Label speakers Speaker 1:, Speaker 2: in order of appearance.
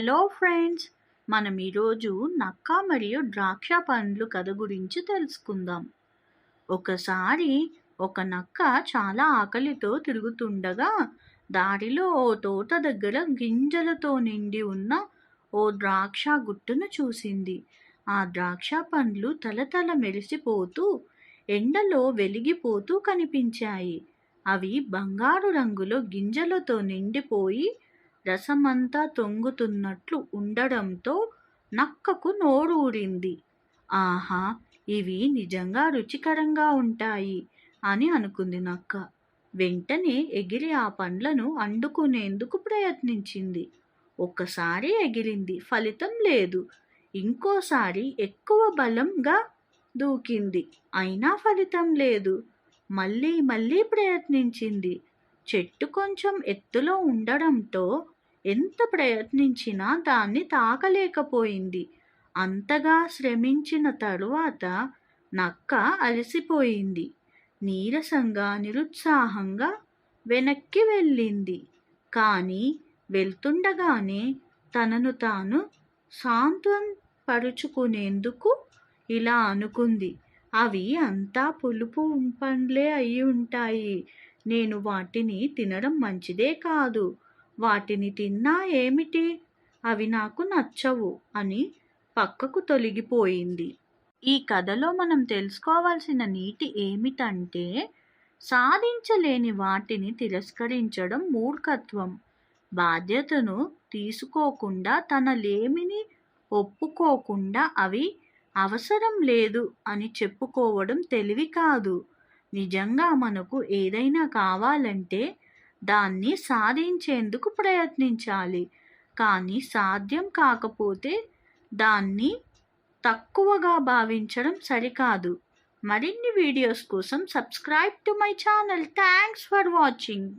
Speaker 1: Hello friends, మనం ఈరోజు నక్క మరియు ద్రాక్ష పండ్లు కథ గురించి తెలుసుకుందాం. ఒకసారి ఒక నక్క చాలా ఆకలితో తిరుగుతుండగా దారిలో ఓ తోట దగ్గర గింజలతో నిండి ఉన్న ఓ ద్రాక్ష గుట్టును చూసింది. ఆ ద్రాక్ష పండ్లు తలతల మెరిసిపోతూ ఎండలో వెలిగిపోతూ కనిపించాయి. అవి బంగారు రంగులో గింజలతో నిండిపోయి రసమంతా తొంగుతున్నట్లు ఉండడంతో నక్కకు నోరూరింది. ఆహా! ఇవి నిజంగా రుచికరంగా ఉంటాయి అని అనుకుంది నక్క. వెంటనే ఎగిరి ఆ పండ్లను అందుకునేందుకు ప్రయత్నించింది. ఒక్కసారి ఎగిరింది, ఫలితం లేదు. ఇంకోసారి ఎక్కువ బలంగా దూకింది, అయినా ఫలితం లేదు. మళ్ళీ మళ్ళీ ప్రయత్నించింది. చెట్టు కొంచెం ఎత్తులో ఉండడంతో ఎంత ప్రయత్నించినా దాన్ని తాకలేకపోయింది. అంతగా శ్రమించిన తరువాత నక్క అలసిపోయింది. నీరసంగా, నిరుత్సాహంగా వెనక్కి వెళ్ళింది. కానీ వెళ్తుండగానే తనను తాను పరుచుకునేందుకు ఇలా అనుకుంది. అవి అంతా పులుపు పండ్లే అయి ఉంటాయి. నేను వాటిని తినడం మంచిదే కాదు. వాటిని తిన్నా ఏమిటి? అవి నాకు నచ్చవు అని పక్కకు తొలగిపోయింది. ఈ కథలో మనం తెలుసుకోవాల్సిన నీతి ఏమిటంటే, సాధించలేని వాటిని తిరస్కరించడం మూర్ఖత్వం. బాధ్యతను తీసుకోకుండా, తన లేమిని ఒప్పుకోకుండా అవి అవసరం లేదు అని చెప్పుకోవడం తెలివి కాదు. నిజంగా మనకు ఏదైనా కావాలంటే దాన్ని సాధించేందుకు ప్రయత్నించాలి. కానీ సాధ్యం కాకపోతే దాన్ని తక్కువగా భావించడం సరికాదు. మరిన్ని వీడియోస్ కోసం subscribe to my channel. Thanks for watching.